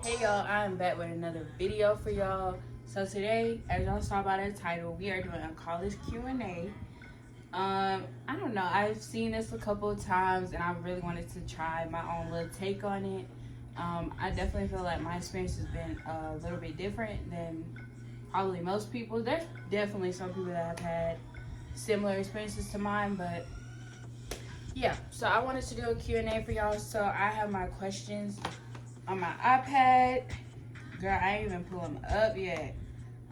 Hey y'all, I'm back with another video for y'all. So today, as y'all saw by the title, we are doing a college Q&A. I don't know, I've seen this a couple of times and I really wanted to try my own little take on it. I definitely feel like my experience has been a little bit different than probably most people. There's definitely some people that have had similar experiences to mine, but yeah. So I wanted to do a Q&A for y'all. So I have my questions on my iPad. Girl, I ain't even pull them up yet.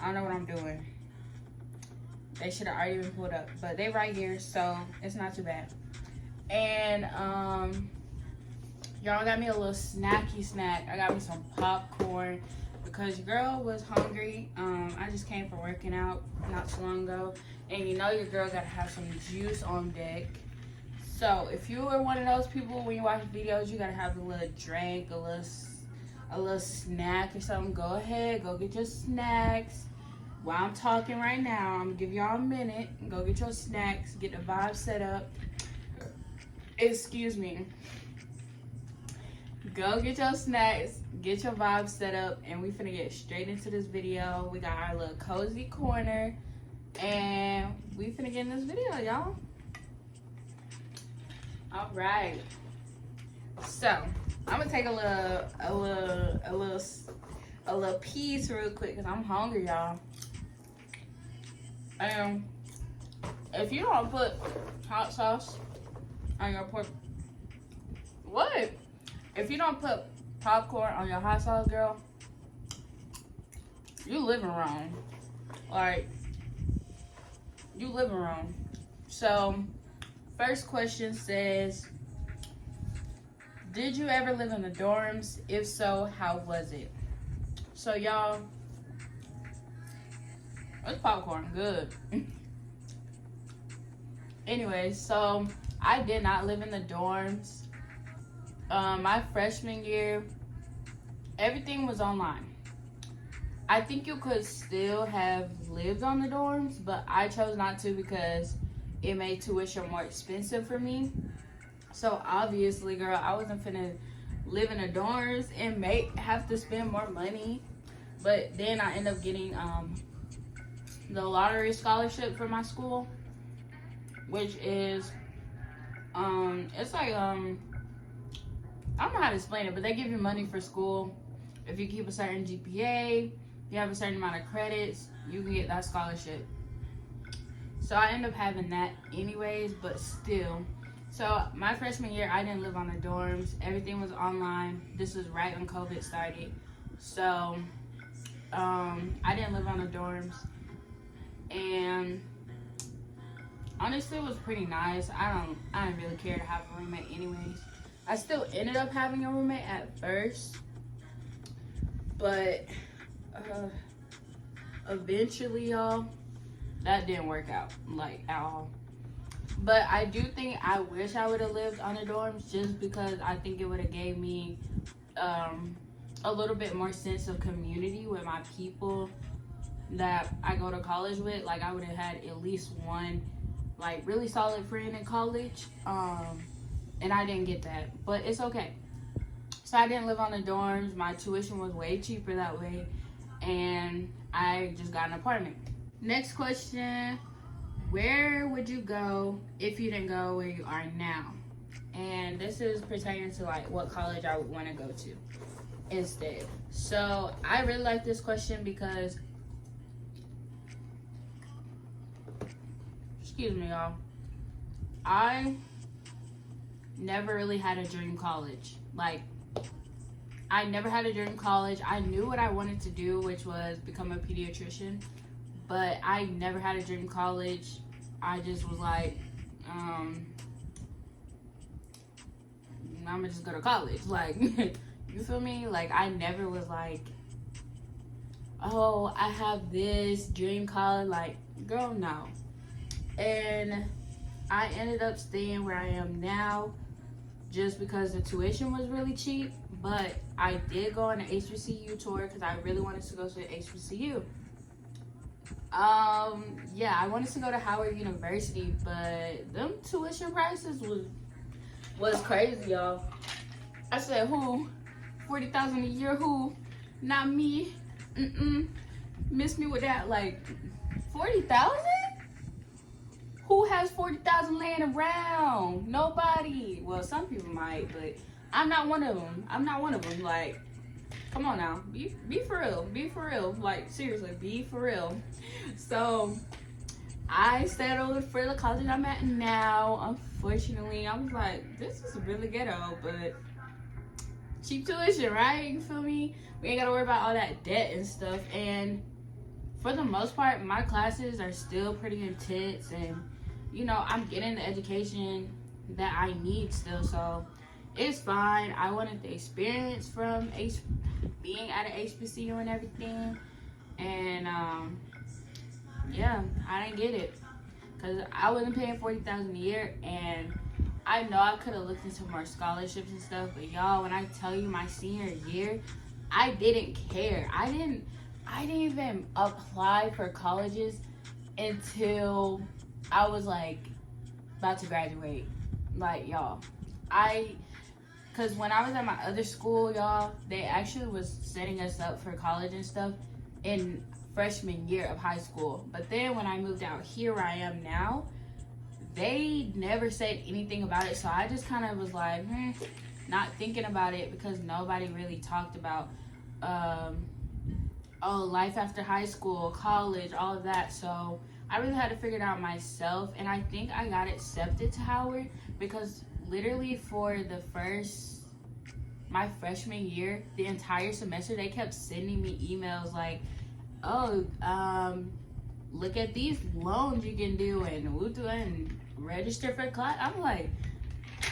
I don't know what I'm doing. They should have already been pulled up, but they right here, so it's not too bad. And y'all got me a little snacky snack. I got me some popcorn because your girl was hungry. I just came from working out not too long ago, and you know your girl gotta have some juice on deck. So if you are one of those people when you watch videos, you gotta have a little drink, a little snack or something. Go ahead, go get your snacks. While I'm talking right now, I'm gonna give y'all a minute. Go get your snacks, get the vibe set up. Excuse me. Go get your snacks, get your vibe set up, and we finna get straight into this video. We got our little cozy corner, and we finna get in this video, y'all. All right. So I'm gonna take a little piece real quick because I'm hungry, y'all. If you don't put hot sauce on your pork, what? If you don't put popcorn on your hot sauce, girl, you living wrong. Like, you living wrong. So, first question says, did you ever live in the dorms? If so, how was it? So, y'all, this popcorn good. Anyway, so I did not live in the dorms. My freshman year, everything was online. I think you could still have lived on the dorms, but I chose not to because it made tuition more expensive for me. So obviously, girl, I wasn't finna live in the dorms and have to spend more money. But then I ended up getting the lottery scholarship for my school, which is it's like I don't know how to explain it, but they give you money for school. If you keep a certain GPA, you have a certain amount of credits, you can get that scholarship. So I ended up having that anyways, but still. So my freshman year, I didn't live on the dorms. Everything was online. This was right when COVID started. So I didn't live on the dorms. And honestly, it was pretty nice. I didn't really care to have a roommate anyways. I still ended up having a roommate at first, but eventually, y'all, that didn't work out, like, at all. But I do think I wish I would have lived on the dorms just because I think it would have gave me a little bit more sense of community with my people that I go to college with. Like, I would have had at least one, like, really solid friend in college. And I didn't get that, but it's okay. So I didn't live on the dorms. My tuition was way cheaper that way, and I just got an apartment. Next question, where would you go if you didn't go where you are now? And this is pertaining to like what college I would want to go to instead. So I really like this question because, excuse me, y'all, I never really had a dream college. Like, I never had a dream college. I knew what I wanted to do, which was become a pediatrician, but I never had a dream college. I just was like, I'm gonna just go to college. Like, you feel me? Like, I never was like, oh, I have this dream college. Like, girl, no. And I ended up staying where I am now just because the tuition was really cheap. But I did go on an HBCU tour because I really wanted to go to the HBCU. Yeah, I wanted to go to Howard University, but them tuition prices was crazy, y'all. I said, who? $40,000 a year, who? Not me. Miss me with that, like, 40,000? Who has 40,000 laying around? Nobody. Well, some people might, but I'm not one of them. I'm not one of them. Like, come on now. Be for real. Be for real. Like, seriously, be for real. So, I settled for the college I'm at now. Unfortunately, I was like, this is really ghetto, but cheap tuition, right? You feel me? We ain't gotta worry about all that debt and stuff. And for the most part, my classes are still pretty intense, and you know, I'm getting the education that I need still, so it's fine. I wanted the experience from being at an HBCU and everything, and yeah, I didn't get it because I wasn't paying 40,000 a year, and I know I could have looked into more scholarships and stuff, but y'all, when I tell you my senior year, I didn't care. I didn't even apply for colleges until I was like about to graduate. Like, y'all, because when I was at my other school, y'all, they actually was setting us up for college and stuff in freshman year of high school. But then when I moved out here where I am now, they never said anything about it. So I just kind of was like, not thinking about it because nobody really talked about, life after high school, college, all of that. So I really had to figure it out myself. And I think I got accepted to Howard because literally for my freshman year, the entire semester, they kept sending me emails like, look at these loans you can do and register for class. I'm like,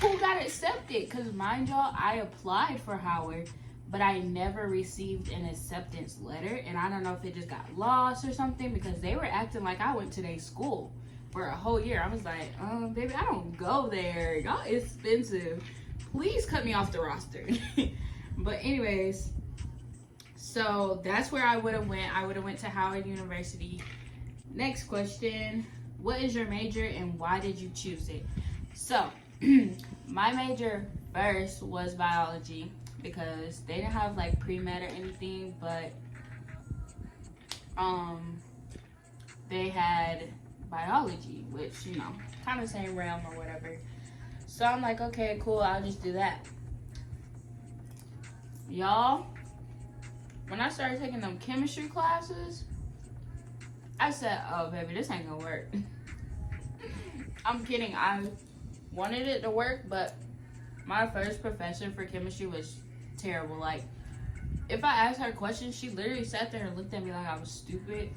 who got accepted? Because mind y'all, I applied for Howard, but I never received an acceptance letter. And I don't know if it just got lost or something because they were acting like I went to their school for a whole year. I was like, baby, I don't go there. Y'all expensive. Please cut me off the roster. But anyways, so that's where I would have went. I would have went to Howard University. Next question. What is your major and why did you choose it? So, my major first was biology because they didn't have like pre-med or anything, but they had biology, which, you know, kind of same realm or whatever. So I'm like, okay, cool, I'll just do that. Y'all, when I started taking them chemistry classes, I said, oh, baby, this ain't gonna work. I'm kidding. I wanted it to work, but my first professor for chemistry was terrible. Like, if I asked her questions, she literally sat there and looked at me like I was stupid.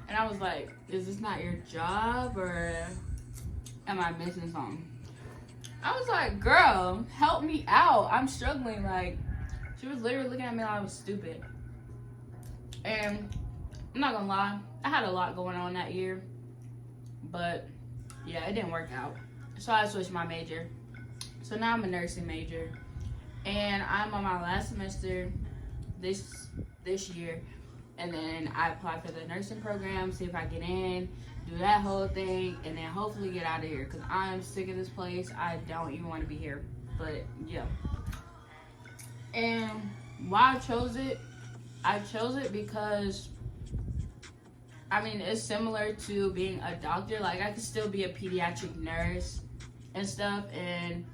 And I was like, is this not your job, or am I missing something? I was like, girl, help me out. I'm struggling. Like, she was literally looking at me like I was stupid. And I'm not gonna lie, I had a lot going on that year. But yeah, it didn't work out. So I switched my major. So now I'm a nursing major. And I'm on my last semester this year. And then I apply for the nursing program, see if I get in, do that whole thing, and then hopefully get out of here. Because I'm sick of this place. I don't even want to be here. But yeah. And why I chose it because, I mean, it's similar to being a doctor. Like, I could still be a pediatric nurse and stuff. And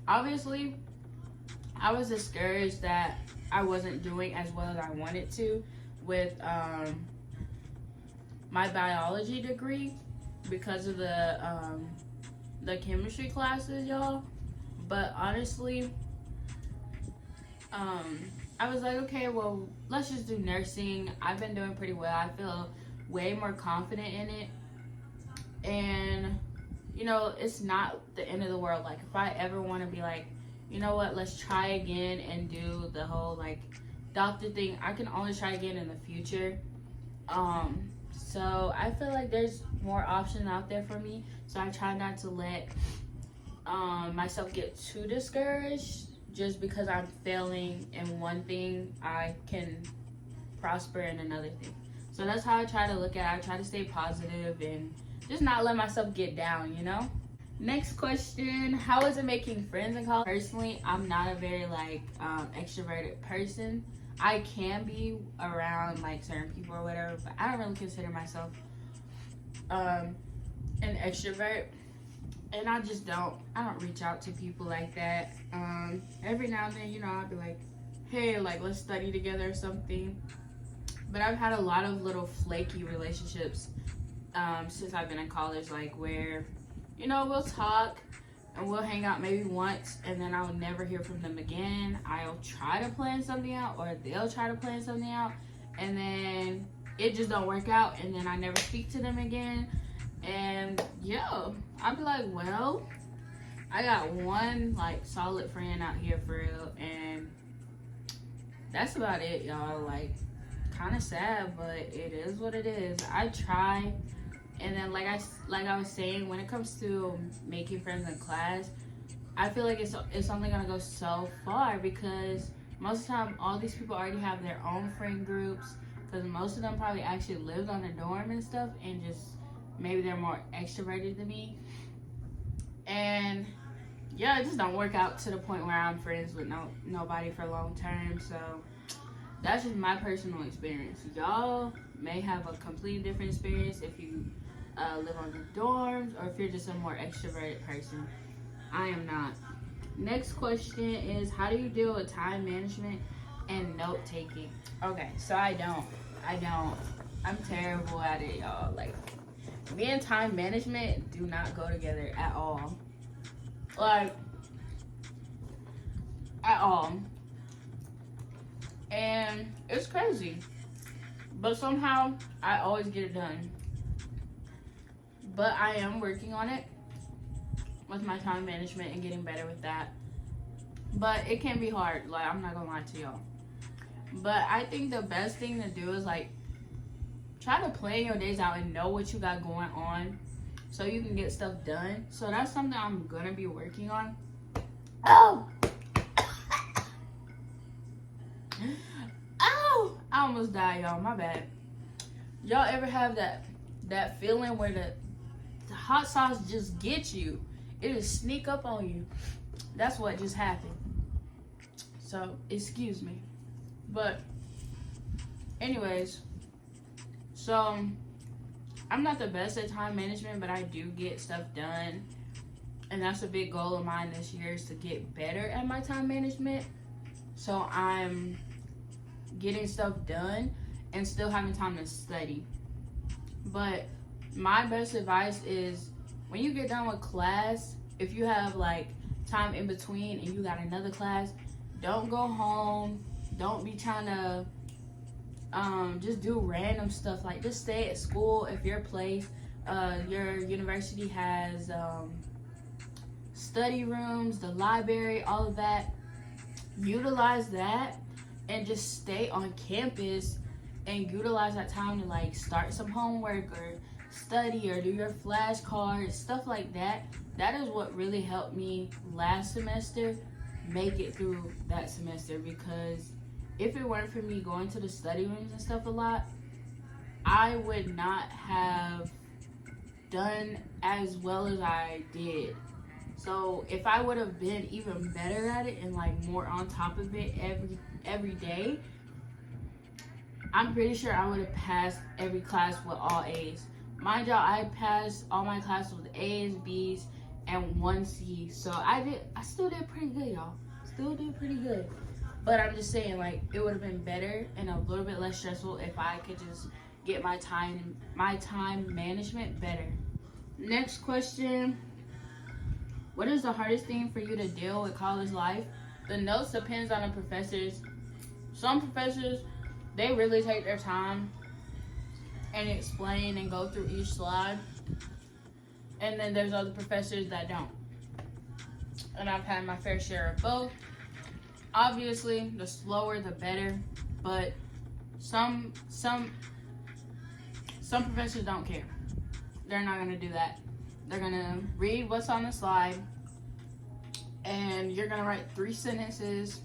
obviously, I was discouraged that I wasn't doing as well as I wanted to with my biology degree because of the chemistry classes, y'all. But honestly, I was like, okay, well, let's just do nursing. I've been doing pretty well. I feel way more confident in it. And, you know, it's not the end of the world. Like, if I ever want to be like, you know what, let's try again and do the whole, like, doctor thing, I can always try again in the future. So I feel like there's more options out there for me. So I try not to let myself get too discouraged. Just because I'm failing in one thing, I can prosper in another thing. So that's how I try to look at it. I try to stay positive and just not let myself get down, you know? Next question, how is it making friends in college? Personally, I'm not a very, like, extroverted person. I can be around like certain people or whatever, but I don't really consider myself an extrovert. And I don't reach out to people like that. Every now and then, I'll be like, hey, like, let's study together or something. But I've had a lot of little flaky relationships since I've been in college, like where, we'll talk and we'll hang out maybe once and then I'll never hear from them again. I'll try to plan something out or they'll try to plan something out and then it just don't work out and then I never speak to them again. And I'll be like, well, I got one like solid friend out here for real and that's about it, y'all. Like, kind of sad, but it is what it is. I try. And then like I was saying, when it comes to making friends in class, I feel like it's only gonna go so far because most of the time all these people already have their own friend groups because most of them probably actually lived on a dorm and stuff and just maybe they're more extroverted than me. And it just don't work out to the point where I'm friends with nobody for long term. So that's just my personal experience. Y'all may have a completely different experience if you live on the dorms or if you're just a more extroverted person. I am not. Next question is, how do you deal with time management and note taking? Okay, so I don't. I'm terrible at it, y'all. Like, me and time management do not go together at all. Like, at all. And it's crazy. But somehow, I always get it done. But I am working on it with my time management and getting better with that. But it can be hard. Like, I'm not gonna lie to y'all. But I think the best thing to do is, like, try to plan your days out and know what you got going on so you can get stuff done. So that's something I'm gonna be working on. Oh! Oh! I almost died, y'all. My bad. Y'all ever have that feeling where the hot sauce just gets you? It just sneak up on you. That's what just happened. So, excuse me. But, anyways, so I'm not the best at time management, but I do get stuff done. And that's a big goal of mine this year, is to get better at my time management. So I'm getting stuff done and still having time to study. But my best advice is, when you get done with class, if you have like time in between and you got another class, don't go home. Don't be trying to just do random stuff. Like, just stay at school. If your university has study rooms, the library, all of that, utilize that and just stay on campus and utilize that time to like start some homework or study or do your flashcards, stuff like that. That is what really helped me last semester make it through that semester, because if it weren't for me going to the study rooms and stuff a lot, I would not have done as well as I did. So if I would have been even better at it and like more on top of it every day, I'm pretty sure I would have passed every class with all A's. Mind y'all, I passed all my classes with A's, B's, and 1 C. So I still did pretty good, y'all. Still did pretty good. But I'm just saying, like, it would have been better and a little bit less stressful if I could just get my time management better. Next question. What is the hardest thing for you to deal with college life? The notes depends on the professors. Some professors, they really take their time and explain and go through each slide. And then there's other professors that don't. And I've had my fair share of both. Obviously, the slower the better, but some professors don't care. They're not gonna do that. They're gonna read what's on the slide, and you're gonna write 3 sentences,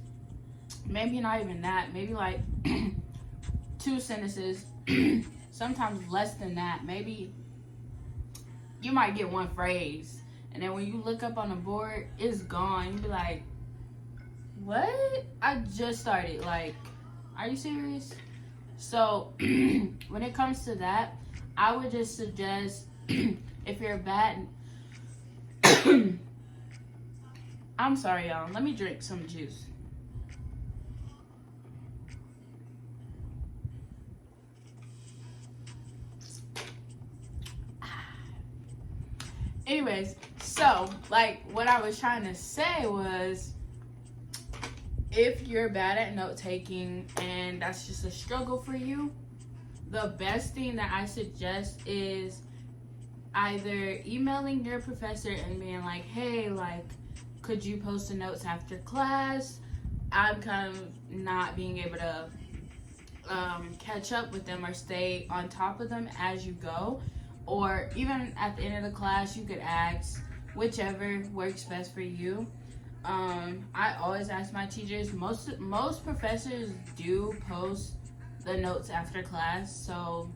maybe not even that, maybe like 2 sentences, sometimes less than that. Maybe you might get 1 phrase, and then when you look up on the board, it's gone. You be like, what? I just started. Like, Are you serious? So when it comes to that, I would just suggest if you're bad. I'm sorry, y'all. Let me drink some juice. Anyways, so like what I was trying to say was, if you're bad at note taking and that's just a struggle for you, the best thing that I suggest is either emailing your professor and being like, hey, like, could you post the notes after class? I'm kind of not being able to catch up with them or stay on top of them as you go. Or even at the end of the class, you could ask, whichever works best for you. I always ask my teachers. Most professors do post the notes after class, so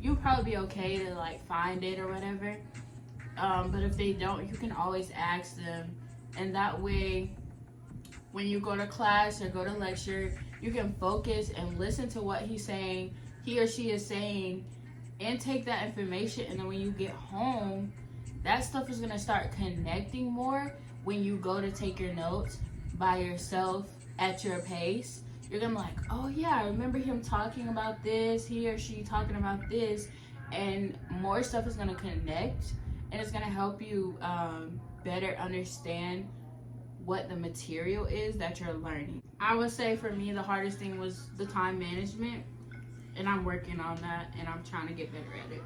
you'll probably be okay to like find it or whatever. But if they don't, you can always ask them, and that way, when you go to class or go to lecture, you can focus and listen to what he or she is saying, and take that information. And then when you get home, that stuff is gonna start connecting more when you go to take your notes by yourself at your pace. You're gonna be like, oh yeah, I remember him talking about this, he or she talking about this, and more stuff is gonna connect, and it's gonna help you better understand what the material is that you're learning. I would say for me, the hardest thing was the time management, and I'm working on that, and I'm trying to get better at it.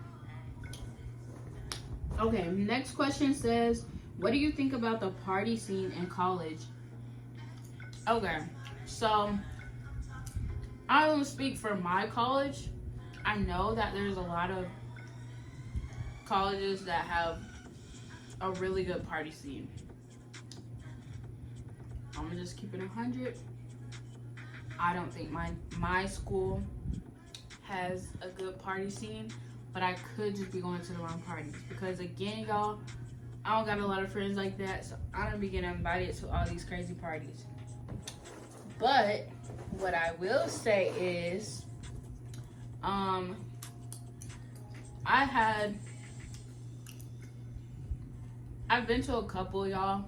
Okay, next question says, what do you think about the party scene in college? Okay, so I don't speak for my college. I know that there's a lot of colleges that have a really good party scene. I'm gonna just keep it 100. I don't think my school has a good party scene, but I could just be going to the wrong parties, because again, y'all, I don't got a lot of friends like that, so I don't be getting invited to all these crazy parties. But what I will say is, I've been to a couple, y'all,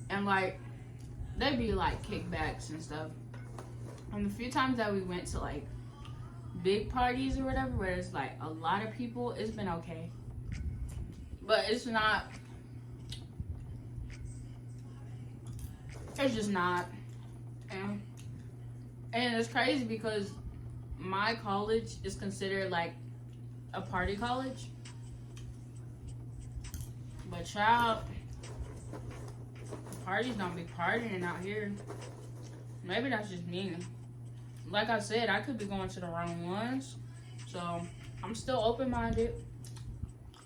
and like they be like kickbacks and stuff. And the few times that we went to like big parties or whatever, where it's like a lot of people, it's been okay. But it's just not. And it's crazy because my college is considered like a party college. But child, parties don't be partying out here. Maybe that's just me. Like I said, I could be going to the wrong ones. So I'm still open-minded.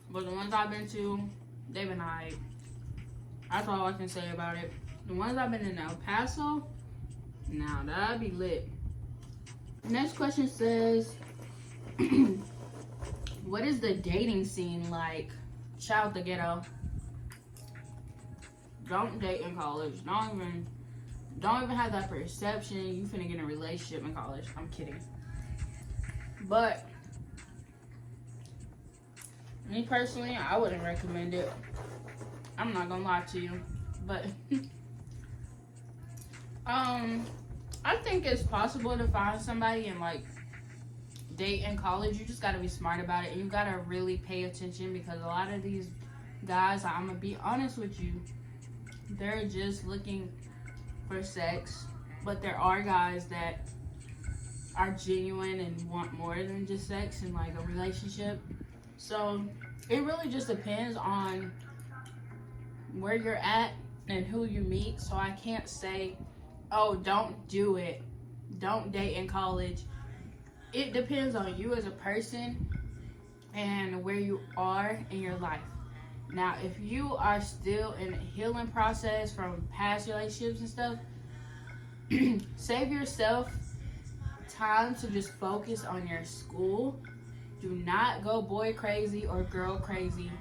But the ones I've been to, they've been alright. That's all I can say about it. The ones I've been in El Paso, now that'd be lit. Next question says, what is the dating scene like? Shout out the ghetto. Don't date in college. Don't even have that perception you finna get in a relationship in college. I'm kidding. But me personally, I wouldn't recommend it. I'm not gonna lie to you. But I think it's possible to find somebody and like date in college. You just gotta be smart about it, and you gotta really pay attention, because a lot of these guys, I'm gonna be honest with you, they're just looking for sex. But there are guys that are genuine and want more than just sex and like a relationship. So it really just depends on where you're at and who you meet. So I can't say, oh, don't do it, don't date in college. It depends on you as a person and where you are in your life. Now, if you are still in a healing process from past relationships and stuff, save yourself time to just focus on your school. Do not go boy crazy or girl crazy.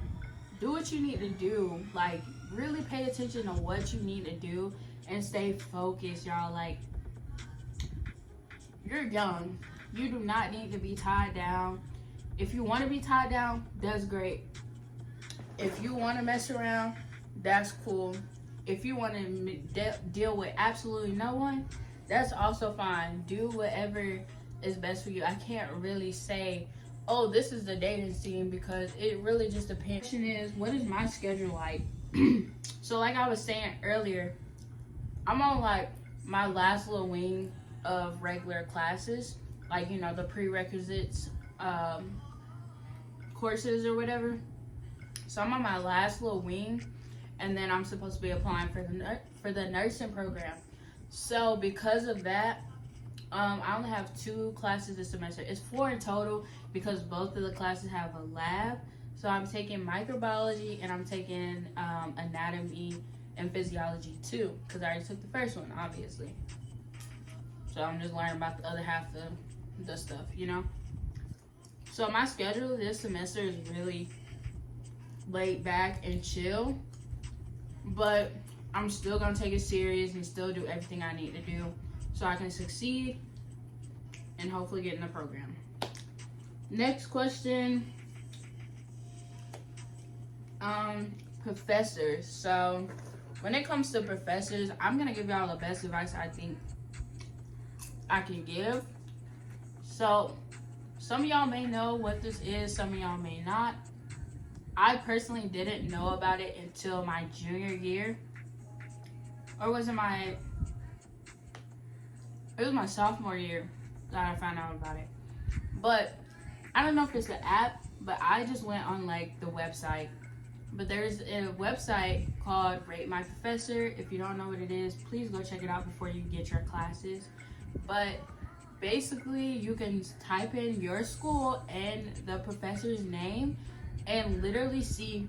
Do what you need to do. Like, really pay attention to what you need to do and stay focused, y'all. Like, you're young. You do not need to be tied down. If you want to be tied down, that's great. If you want to mess around, that's cool. If you want to deal with absolutely no one, that's also fine. Do whatever is best for you. I can't really say, oh, this is the dating scene, because it really just depends. The question is, what is my schedule like? So like I was saying earlier, I'm on like my last little wing of regular classes, like, you know, the prerequisites courses or whatever. So I'm on my last little wing, and then I'm supposed to be applying for the nursing program. So because of that, I only have 2 classes this semester. It's 4 in total because both of the classes have a lab. So I'm taking microbiology and I'm taking anatomy and physiology too, because I already took the first one, obviously. So I'm just learning about the other half of the stuff, you know? So my schedule this semester is really laid back and chill, but I'm still gonna take it serious and still do everything I need to do so I can succeed and hopefully get in the program. Next question. Professors. So when it comes to professors, I'm gonna give y'all the best advice I think I can give. So some of y'all may know what this is, some of y'all may not. I personally didn't know about it until my junior year. Or was it my sophomore year that I found out about it. But I don't know if it's an app, but I just went on like the website. But there's a website called Rate My Professor. If you don't know what it is, please go check it out before you get your classes. But basically, you can type in your school and the professor's name and literally see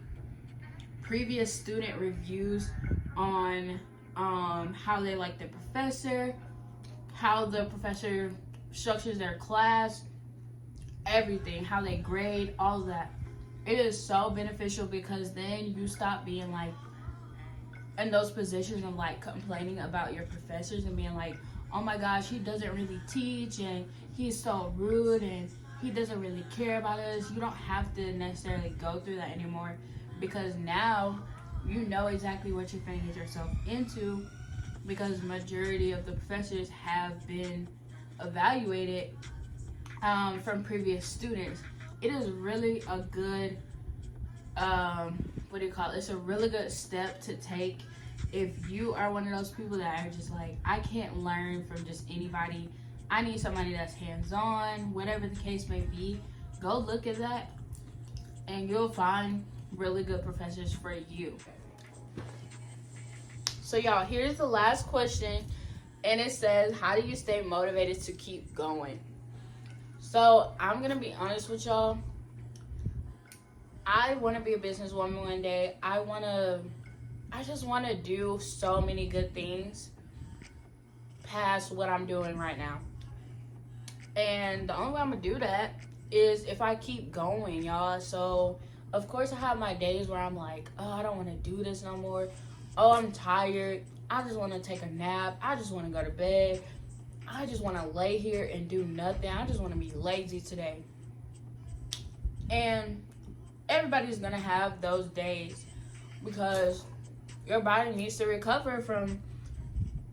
previous student reviews on how they like the professor, how the professor structures their class, everything, how they grade, all of that. It is so beneficial because then you stop being like in those positions of like complaining about your professors and being like, oh my gosh, he doesn't really teach and he's so rude and he doesn't really care about us. You don't have to necessarily go through that anymore because now you know exactly what you're going to get yourself into because majority of the professors have been evaluated from previous students. It is really a good, it's a really good step to take if you are one of those people that are just like, I can't learn from just anybody. I need somebody that's hands-on, whatever the case may be. Go look at that and you'll find really good professors for you. So y'all, here's the last question, and it says, how do you stay motivated to keep going? So I'm gonna be honest with y'all. I want to be a businesswoman one day. I just want to do so many good things past what I'm doing right now. And the only way I'm gonna do that is if I keep going, y'all. So of course I have my days where I'm like, oh, I don't want to do this no more. Oh, I'm tired. I just want to take a nap. I just want to go to bed. I just want to lay here and do nothing. I just want to be lazy today. And everybody's going to have those days because your body needs to recover from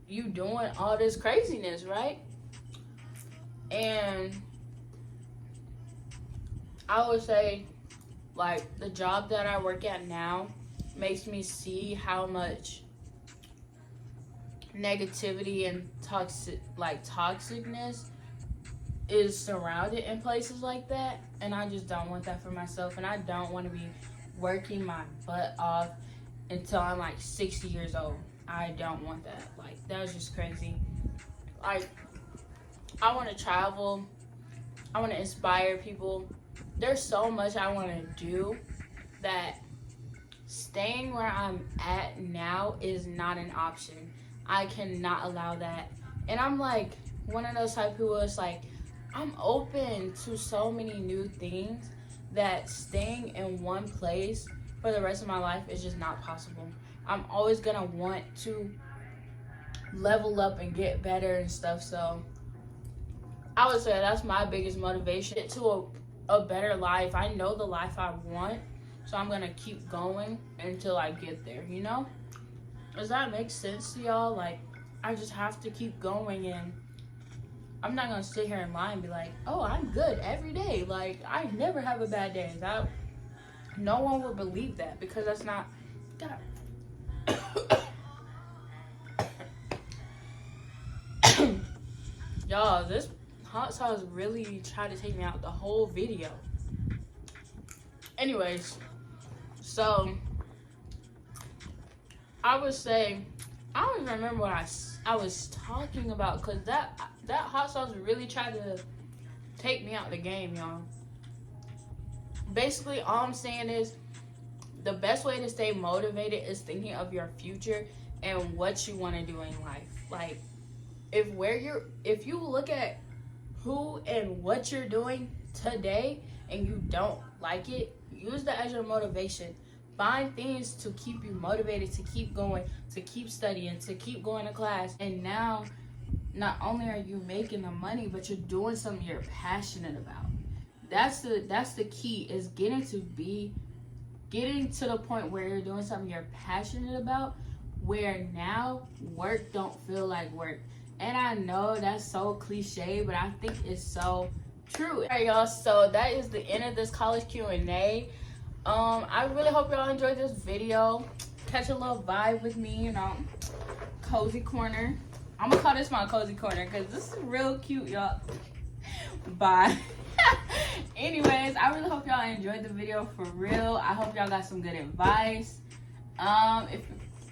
you doing all this craziness, right? And I would say, like, the job that I work at now makes me see how much negativity and toxicness is surrounded in places like that, and I just don't want that for myself, and I don't want to be working my butt off until I'm like 60 years old. I don't want that. Like, that was just crazy. Like, I want to travel. I want to inspire people. There's so much I want to do that staying where I'm at now is not an option. I cannot allow that. And I'm like one of those type of people that's like, I'm open to so many new things that staying in one place for the rest of my life is just not possible. I'm always gonna want to level up and get better and stuff. So I would say that's my biggest motivation, get to a better life. I know the life I want, so I'm gonna keep going until I get there, you know? Does that make sense to y'all? Like, I just have to keep going, and I'm not gonna sit here and lie and be like, oh, I'm good every day. Like, I never have a bad day. No one would believe that, because that's not that. Y'all, this hot sauce really tried to take me out the whole video. Anyways, so I would say, I don't even remember what I was talking about, because that hot sauce really tried to take me out the game, y'all. Basically, all I'm saying is the best way to stay motivated is thinking of your future and what you want to do in life. Like, if you look at who and what you're doing today and you don't like it, use that as your motivation. Find things to keep you motivated, to keep going, to keep studying, to keep going to class. And now, not only are you making the money, but you're doing something you're passionate about. That's the key, is getting to the point where you're doing something you're passionate about, where now work don't feel like work. And I know that's so cliche, but I think it's so true. All right, y'all, so that is the end of this college Q&A. I really hope y'all enjoyed this video. Catch a little vibe with me, you know, cozy corner. I'm gonna call this my cozy corner because this is real cute, y'all. Bye. Anyways, I really hope y'all enjoyed the video for real. I hope y'all got some good advice.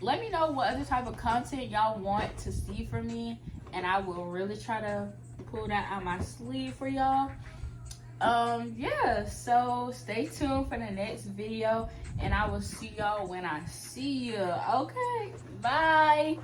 Let me know what other type of content y'all want to see from me, and I will really try to pull that out my sleeve for y'all. Yeah, so stay tuned for the next video, and I will see y'all when I see you. Okay, bye.